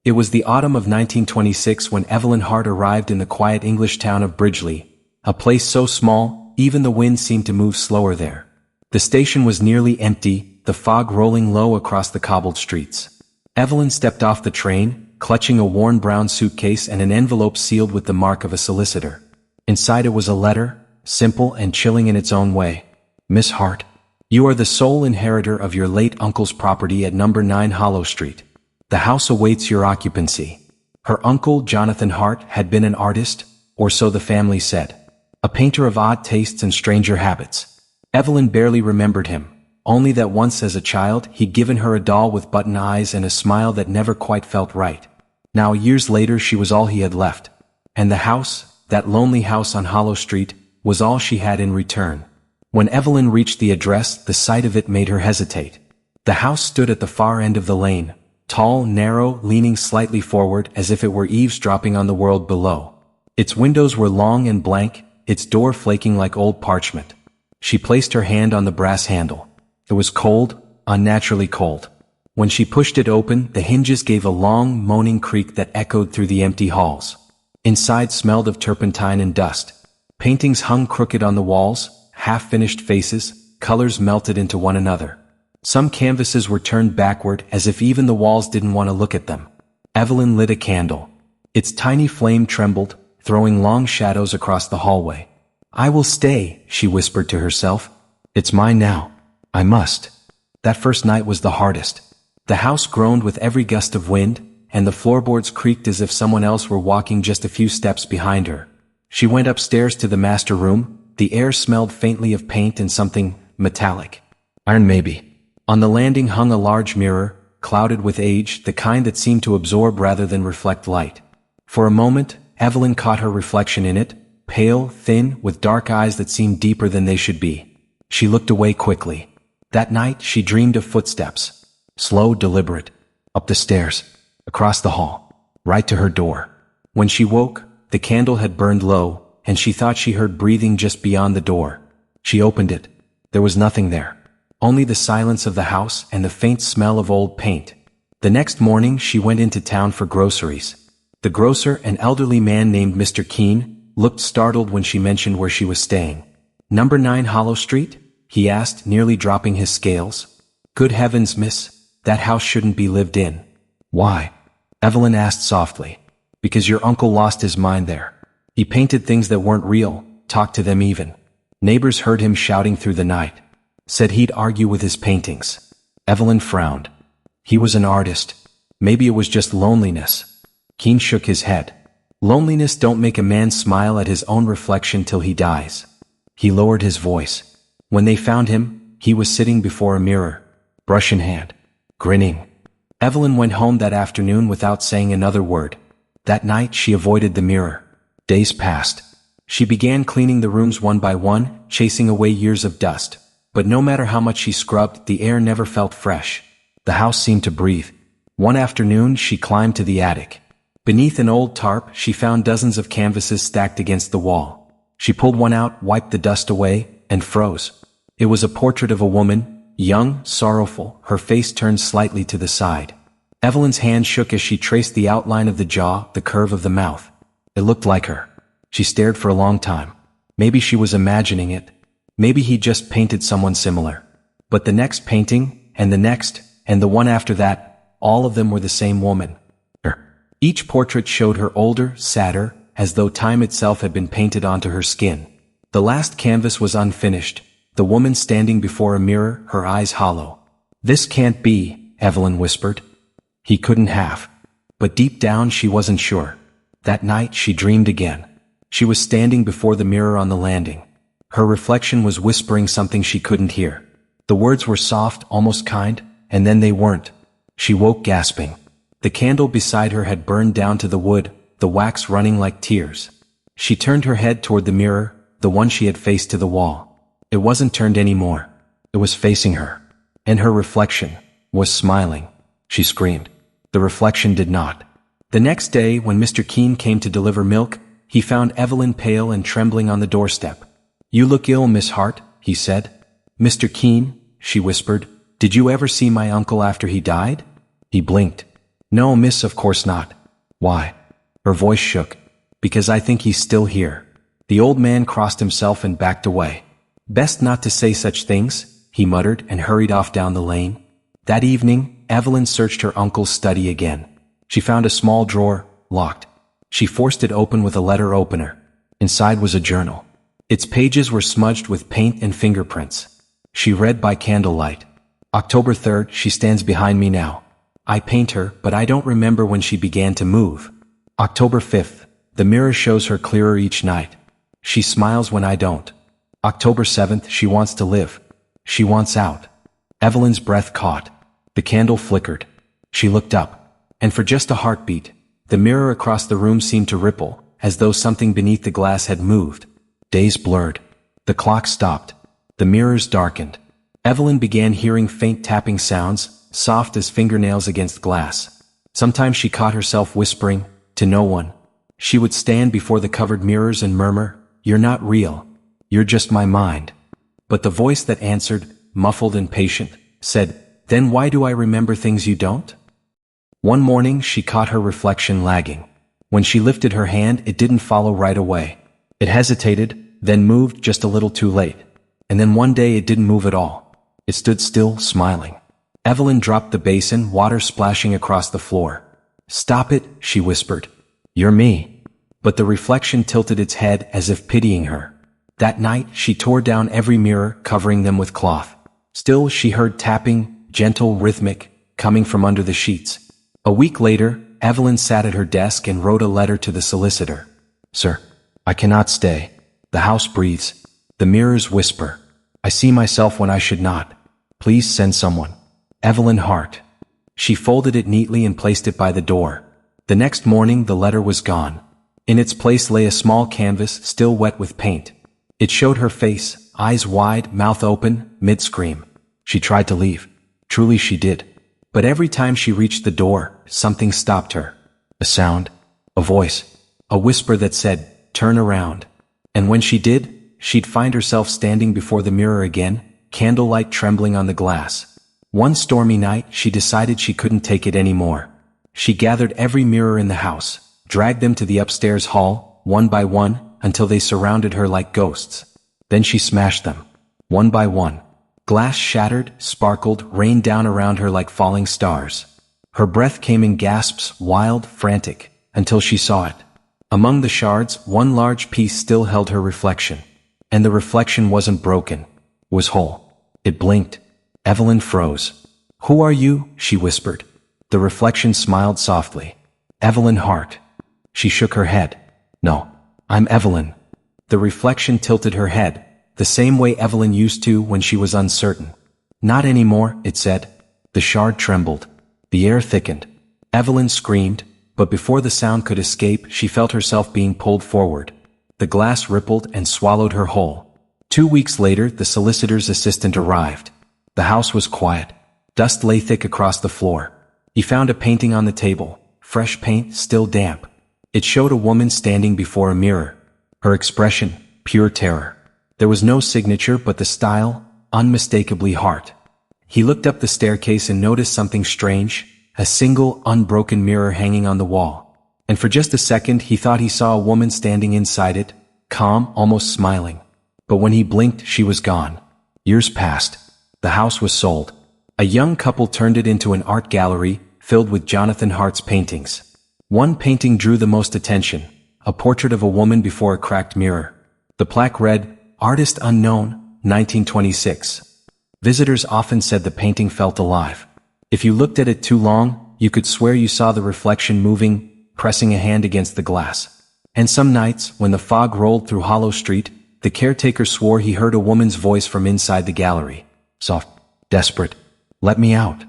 It was the autumn of 1926 when Evelyn Hart arrived in the quiet English town of Bridgeley, a place so small, even the wind seemed to move slower there. The station was nearly empty, the fog rolling low across the cobbled streets. Evelyn stepped off the train, clutching a worn brown suitcase and an envelope sealed with the mark of a solicitor. Inside it was a letter, simple and chilling in its own way. Miss Hart, you are the sole inheritor of your late uncle's property at number 9 Hollow Street. The house awaits your occupancy. Her uncle, Jonathan Hart, had been an artist, or so the family said. A painter of odd tastes and stranger habits. Evelyn barely remembered him, only that once as a child he'd given her a doll with button eyes and a smile that never quite felt right. Now years later she was all he had left. And the house, that lonely house on Hollow Street, was all she had in return. When Evelyn reached the address, the sight of it made her hesitate. The house stood at the far end of the lane, tall, narrow, leaning slightly forward as if it were eavesdropping on the world below. Its windows were long and blank, its door flaking like old parchment. She placed her hand on the brass handle. It was cold, unnaturally cold. When she pushed it open, the hinges gave a long, moaning creak that echoed through the empty halls. Inside smelled of turpentine and dust. Paintings hung crooked on the walls, half-finished faces, colors melted into one another. Some canvases were turned backward as if even the walls didn't want to look at them. Evelyn lit a candle. Its tiny flame trembled, throwing long shadows across the hallway. I will stay, she whispered to herself. It's mine now. I must. That first night was the hardest. The house groaned with every gust of wind, and the floorboards creaked as if someone else were walking just a few steps behind her. She went upstairs to the master room. The air smelled faintly of paint and something metallic. Iron maybe. On the landing hung a large mirror, clouded with age, the kind that seemed to absorb rather than reflect light. For a moment, Evelyn caught her reflection in it, pale, thin, with dark eyes that seemed deeper than they should be. She looked away quickly. That night she dreamed of footsteps. Slow, deliberate. Up the stairs. Across the hall. Right to her door. When she woke, the candle had burned low, and she thought she heard breathing just beyond the door. She opened it. There was nothing there. Only the silence of the house and the faint smell of old paint. The next morning she went into town for groceries. The grocer, an elderly man named Mr. Keene, looked startled when she mentioned where she was staying. Number 9 Hollow Street? He asked, nearly dropping his scales. Good heavens, miss, that house shouldn't be lived in. Why? Evelyn asked softly. Because your uncle lost his mind there. He painted things that weren't real, talked to them even. Neighbors heard him shouting through the night. Said he'd argue with his paintings. Evelyn frowned. He was an artist. Maybe it was just loneliness. Keene shook his head. Loneliness don't make a man smile at his own reflection till he dies. He lowered his voice. When they found him, he was sitting before a mirror, brush in hand, grinning. Evelyn went home that afternoon without saying another word. That night she avoided the mirror. Days passed. She began cleaning the rooms one by one, chasing away years of dust. But no matter how much she scrubbed, the air never felt fresh. The house seemed to breathe. One afternoon she climbed to the attic. Beneath an old tarp she found dozens of canvases stacked against the wall. She pulled one out, wiped the dust away, and froze. It was a portrait of a woman, young, sorrowful, her face turned slightly to the side. Evelyn's hand shook as she traced the outline of the jaw, the curve of the mouth. It looked like her. She stared for a long time. Maybe she was imagining it. Maybe he just painted someone similar. But the next painting, and the next, and the one after that, all of them were the same woman. Each portrait showed her older, sadder, as though time itself had been painted onto her skin. The last canvas was unfinished, the woman standing before a mirror, her eyes hollow. This can't be, Evelyn whispered. He couldn't have. But deep down she wasn't sure. That night she dreamed again. She was standing before the mirror on the landing. Her reflection was whispering something she couldn't hear. The words were soft, almost kind, and then they weren't. She woke gasping. The candle beside her had burned down to the wood, the wax running like tears. She turned her head toward the mirror, the one she had faced to the wall. It wasn't turned anymore. It was facing her. And her reflection was smiling. She screamed. The reflection did not. The next day, when Mr. Keene came to deliver milk, he found Evelyn pale and trembling on the doorstep. You look ill, Miss Hart, he said. Mr. Keene, she whispered, did you ever see my uncle after he died? He blinked. No, miss, of course not. Why? Her voice shook. Because I think he's still here. The old man crossed himself and backed away. Best not to say such things, he muttered and hurried off down the lane. That evening, Evelyn searched her uncle's study again. She found a small drawer, locked. She forced it open with a letter opener. Inside was a journal. Its pages were smudged with paint and fingerprints. She read by candlelight. October 3rd, she stands behind me now. I paint her, but I don't remember when she began to move. October 5th, the mirror shows her clearer each night. She smiles when I don't. October 7th, she wants to live. She wants out. Evelyn's breath caught. The candle flickered. She looked up. And for just a heartbeat, the mirror across the room seemed to ripple, as though something beneath the glass had moved. Days blurred. The clock stopped. The mirrors darkened. Evelyn began hearing faint tapping sounds, soft as fingernails against glass. Sometimes she caught herself whispering, to no one. She would stand before the covered mirrors and murmur, "You're not real. You're just my mind." But the voice that answered, muffled and patient, said, "Then why do I remember things you don't?" One morning she caught her reflection lagging. When she lifted her hand, it didn't follow right away. It hesitated, then moved just a little too late. And then one day it didn't move at all. It stood still, smiling. Evelyn dropped the basin, water splashing across the floor. "Stop it," she whispered. "You're me." But the reflection tilted its head as if pitying her. That night, she tore down every mirror, covering them with cloth. Still, she heard tapping, gentle, rhythmic, coming from under the sheets. A week later, Evelyn sat at her desk and wrote a letter to the solicitor. "Sir, I cannot stay. The house breathes. The mirrors whisper. I see myself when I should not. Please send someone. Evelyn Hart." She folded it neatly and placed it by the door. The next morning, the letter was gone. In its place lay a small canvas, still wet with paint. It showed her face, eyes wide, mouth open, mid-scream. She tried to leave. Truly she did. But every time she reached the door, something stopped her. A sound, a voice, a whisper that said, "Turn around." And when she did, she'd find herself standing before the mirror again, candlelight trembling on the glass. One stormy night, she decided she couldn't take it anymore. She gathered every mirror in the house, dragged them to the upstairs hall, one by one, until they surrounded her like ghosts. Then she smashed them, one by one. Glass shattered, sparkled, rained down around her like falling stars. Her breath came in gasps, wild, frantic, until she saw it. Among the shards, one large piece still held her reflection. And the reflection wasn't broken, was whole. It blinked. Evelyn froze. "Who are you?" she whispered. The reflection smiled softly. "Evelyn Hart." She shook her head. "No, I'm Evelyn." The reflection tilted her head, the same way Evelyn used to when she was uncertain. "Not anymore," it said. The shard trembled. The air thickened. Evelyn screamed, but before the sound could escape, she felt herself being pulled forward. The glass rippled and swallowed her whole. 2 weeks later, the solicitor's assistant arrived. The house was quiet. Dust lay thick across the floor. He found a painting on the table, fresh paint, still damp. It showed a woman standing before a mirror. Her expression, pure terror. There was no signature, but the style, unmistakably Hart. He looked up the staircase and noticed something strange, a single, unbroken mirror hanging on the wall. And for just a second, he thought he saw a woman standing inside it, calm, almost smiling. But when he blinked, she was gone. Years passed. The house was sold. A young couple turned it into an art gallery, filled with Jonathan Hart's paintings. One painting drew the most attention, a portrait of a woman before a cracked mirror. The plaque read, "Artist Unknown, 1926. Visitors often said the painting felt alive. If you looked at it too long, you could swear you saw the reflection moving, pressing a hand against the glass. And some nights, when the fog rolled through Hollow Street, the caretaker swore he heard a woman's voice from inside the gallery. Soft, desperate. "Let me out."